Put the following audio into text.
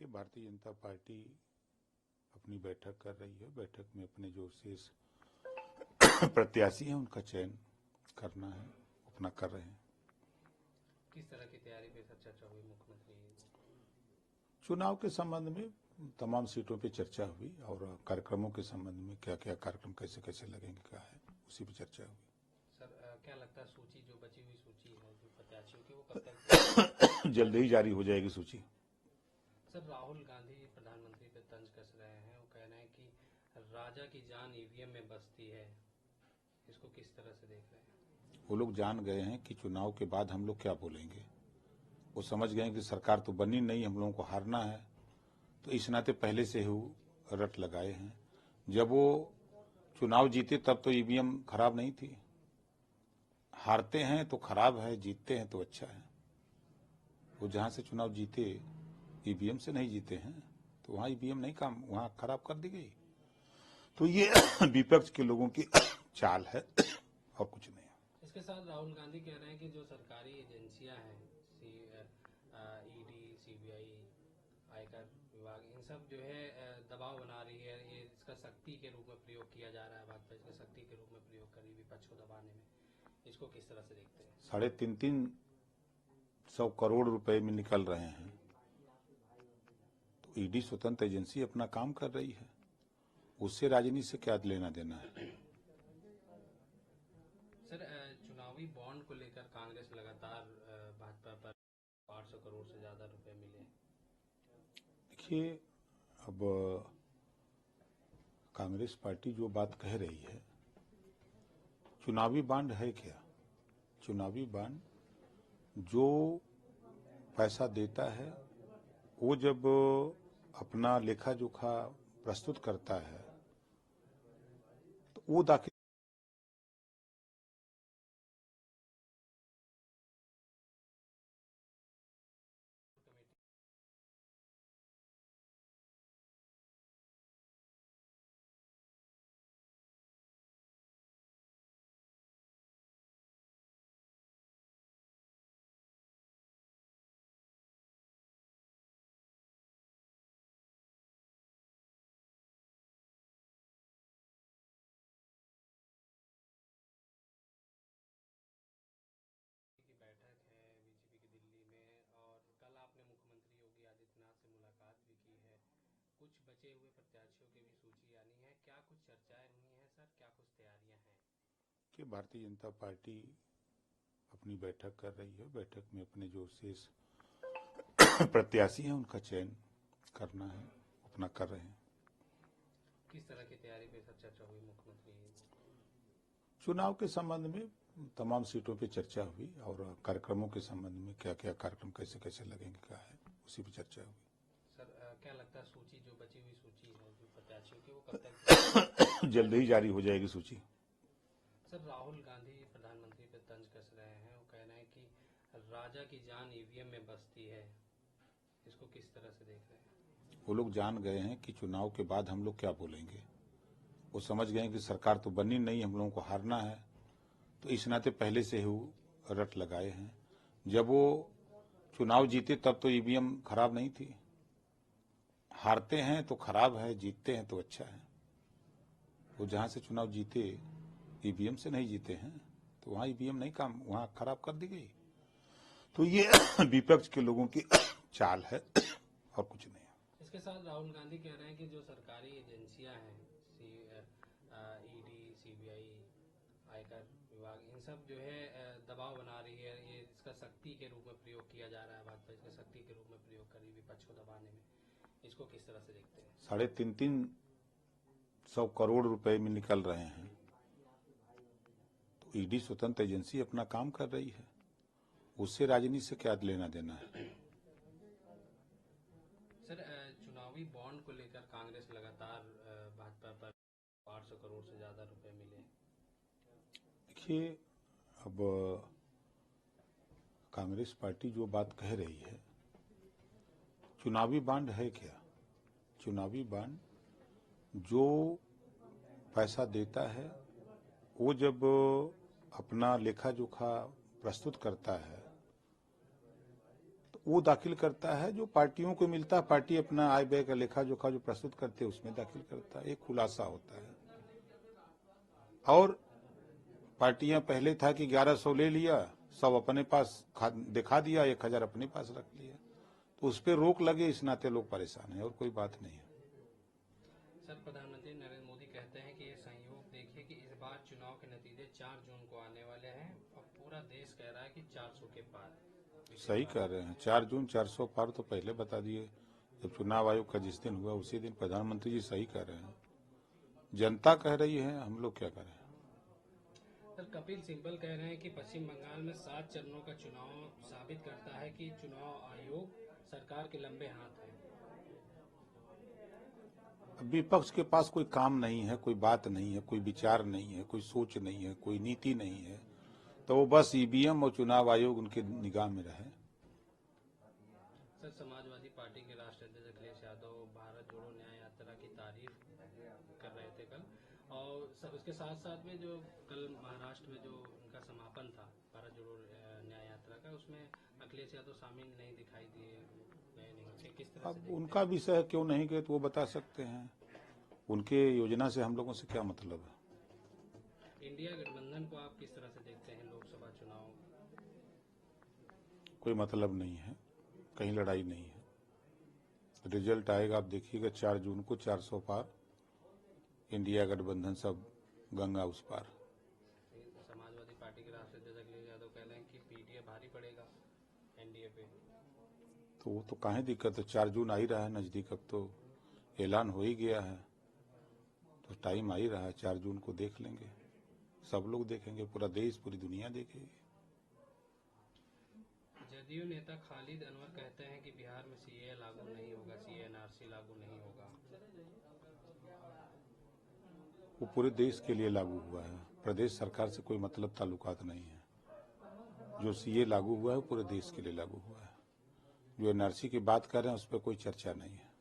कि भारतीय जनता पार्टी अपनी बैठक कर रही है। बैठक में अपने जो शेष प्रत्याशी हैं उनका चयन करना है, अपना कर रहे हैं। किस तरह की तैयारी पे सर चर्चा हुई मुख्यमंत्री? चुनाव के संबंध में तमाम सीटों पे चर्चा हुई और कार्यक्रमों के संबंध में क्या क्या कार्यक्रम कैसे कैसे लगेंगे क्या है, उसी पे चर्चा हुई। सर क्या लगता है सूची जो बची हुई सूची है जो प्रत्याशियों की वो कब तक जल्द ही जारी हो जाएगी सूची। सर राहुल गांधी प्रधानमंत्री पे तंज कस रहे हैं, वो कह रहे हैं कि राजा की जान ईवीएम में बसती है, इसको किस तरह से देख रहे हैं? वो लोग जान गए हैं कि चुनाव के बाद हम लोग क्या बोलेंगे। वो समझ गए कि सरकार तो बनी नहीं, हम लोगों को हारना है, तो इस नाते पहले से ही रट लगाए हैं। जब वो चुनाव जीते तब तो ईवीएम खराब नहीं थी। हारते हैं तो खराब है, जीतते हैं तो अच्छा है। वो जहां से चुनाव जीते ईवीएम से नहीं जीते हैं, तो वहां ईवीएम नहीं काम, वहां खराब कर दी गई। तो ये विपक्ष के लोगों की चाल है और कुछ नहीं। इसके साथ राहुल गांधी कह रहे हैं कि जो सरकारी एजेंसियां हैं, ईडी, सीबीआई, आयकर विभाग, इन सब जो है दबाव बना रही है। ये इसका शक्ति के रूप में प्रयोग किया जा रहा है, भाजपा इसका शक्ति के रूप में प्रयोग कर रही है विपक्ष को दबाने में। इसको किस तरह से देखते हैं? 350 करोड़ रुपए में निकल रहे हैं, तो ईडी स्वतंत्र एजेंसी अपना काम कर रही है, उससे राजनीति से क्या लेना देना है। सर चुनावी बॉन्ड को लेकर कांग्रेस लगातार भाजपा पर 800 करोड़ से ज्यादा रुपए मिले। देखिए, अब कांग्रेस पार्टी जो बात कह रही है, चुनावी बांड है क्या? चुनावी बांड जो पैसा देता है वो जब अपना लेखा जोखा प्रस्तुत करता है तो वो दाखिल की बैठक है बीजेपी की दिल्ली में, और कल आपने मुख्यमंत्री योगी आदित्यनाथ से मुलाकात भी की है। कुछ बचे हुए प्रत्याशियों की भी सूची आनी है, क्या कुछ चर्चाएं हुई हैं सर, क्या कुछ तैयारियां हैं? कि भारतीय जनता पार्टी अपनी बैठक कर रही है। बैठक में अपने जो शेष प्रत्याशी हैं उनका चयन करना है, अपना कर रहे हैं। किस तरह की तैयारी पे सर चर्चा हुई मुख्यमंत्री? चुनाव के संबंध में तमाम सीटों पे चर्चा हुई और कार्यक्रमों के संबंध में क्या क्या कार्यक्रम कैसे कैसे लगेंगे क्या है, उसी पे चर्चा हुई। सर क्या लगता है सूची जो बची हुई सूची है जो प्रत्याशियों की वो कब तक जल्द ही जारी हो जाएगी सूची। सर राहुल गांधी प्रधानमंत्री पे तंज कस रहे हैं, वो कह रहे हैं कि राजा की जान ईवीएम में बसती है, इसको किस तरह से देख रहे हैं? वो लोग जान गए हैं कि चुनाव के बाद हम लोग क्या बोलेंगे। वो समझ गए कि सरकार तो बनी नहीं, हम लोगों को हारना है, तो इस नाते पहले से ही रट लगाए हैं। जब वो चुनाव जीते तब तो ईवीएम खराब नहीं थी। हारते हैं तो खराब है, जीतते हैं तो अच्छा है। वो जहां से चुनाव जीते ईवीएम से नहीं जीते हैं, तो वहां ईवीएम नहीं काम, वहां खराब कर दी गई। तो ये विपक्ष के लोगों की चाल है और कुछ नहीं। इसके साथ राहुल गांधी कह रहे हैं कि जो सरकारी एजेंसियां हैं, ईडी, सीबीआई, आयकर विभाग, इन सब जो है दबाव बना रही है। ये इसका शक्ति के रूप में प्रयोग किया जा रहा है, भाजपा इसका शक्ति के रूप में प्रयोग कर रही है विपक्ष को दबाने में। इसको किस तरह से देखते हैं? 350 करोड़ रुपए में निकल रहे हैं, तो ईडी स्वतंत्र एजेंसी अपना काम कर रही है, उससे राजनीति से क्या लेना देना है। सर चुनावी बॉन्ड को लेकर कांग्रेस लगातार भाजपा पर 800 करोड़ से ज्यादा रुपए मिले। देखिए, अब कांग्रेस पार्टी जो बात कह रही है, चुनावी बांड है क्या? चुनावी बांड जो पैसा देता है वो जब अपना लेखा जोखा प्रस्तुत करता है तो वो दाखिल करता है जो पार्टियों को मिलता है। पार्टी अपना आय व्यय का लेखा जोखा जो प्रस्तुत करते हैं उसमें दाखिल करता है, एक खुलासा होता है। और पार्टियां पहले था कि 1100 ले लिया, सब अपने पास दिखा दिया, 1000 अपने पास रख लिया, तो उस पर रोक लगे, इस नाते लोग परेशान हैं और कोई बात नहीं है। सर, प्रधानमंत्री नरेंद्र मोदी कहते हैं कि ये संयोग देखिए कि इस बार चुनाव के नतीजे 4 जून को आने वाले हैं और पूरा देश कह रहा है कि 400 के पार। सही कह रहे हैं, 4 जून 400 पार तो पहले बता दिए, जब चुनाव आयोग का जिस दिन हुआ उसी दिन प्रधानमंत्री जी सही कह रहे हैं। जनता कह रही है, हम लोग क्या करें। सर, कपिल सिब्बल कह रहे हैं कि पश्चिम बंगाल में 7 चरणों का चुनाव साबित करता है कि चुनाव आयोग सरकार के लंबे हाथ है। विपक्ष के पास कोई काम नहीं है, कोई बात नहीं है, कोई विचार नहीं है, कोई सोच नहीं है, कोई नीति नहीं है, तो वो बस ईवीएम और चुनाव आयोग उनके निगाह में रहे। सर, समाजवादी पार्टी के राष्ट्रीय अध्यक्ष अखिलेश यादव भारत जोड़ो न्याय यात्रा की तारीफ कर रहे थे कल, और सर उसके साथ साथ में जो कल महाराष्ट्र में जो उनका समापन था भारत जोड़ो न्याय यात्रा का, उसमें अखिलेश यादव शामिल नहीं दिखाई दिए, किस तरह अब से उनका विषय क्यों नहीं गए तो वो बता सकते हैं, उनके योजना से हम लोगों से क्या मतलब है। इंडिया गठबंधन को आप किस तरह से देखते हैं लोकसभा चुनाव? कोई मतलब नहीं है, कहीं लड़ाई नहीं है, रिजल्ट आएगा, आप देखिएगा 4 जून को 400 पार, इंडिया गठबंधन सब गंगा उस पार। समाजवादी पार्टी के राष्ट्रीय अध्यक्ष अखिलेश यादव कह रहे हैं कि पीटीए भारी पड़ेगा एनडीए पे। तो वो तो काहे दिक्कत है, 4 जून आ ही रहा है नजदीक, अब तो ऐलान हो ही गया है, तो टाइम आ ही रहा है, 4 जून को देख लेंगे, सब लोग देखेंगे, पूरा देश पूरी दुनिया देखेगी। जदयू नेता खालिद अनवर कहते हैं कि बिहार में सीए लागू नहीं होगा, सीएनआरसी लागू नहीं होगा। वो पूरे देश के लिए लागू हुआ है, प्रदेश सरकार से कोई मतलब ताल्लुकात नहीं है। जो सीए लागू हुआ है वो पूरे देश के लिए लागू हुआ है। जो एनआरसी की बात कर रहे हैं उस पर कोई चर्चा नहीं है।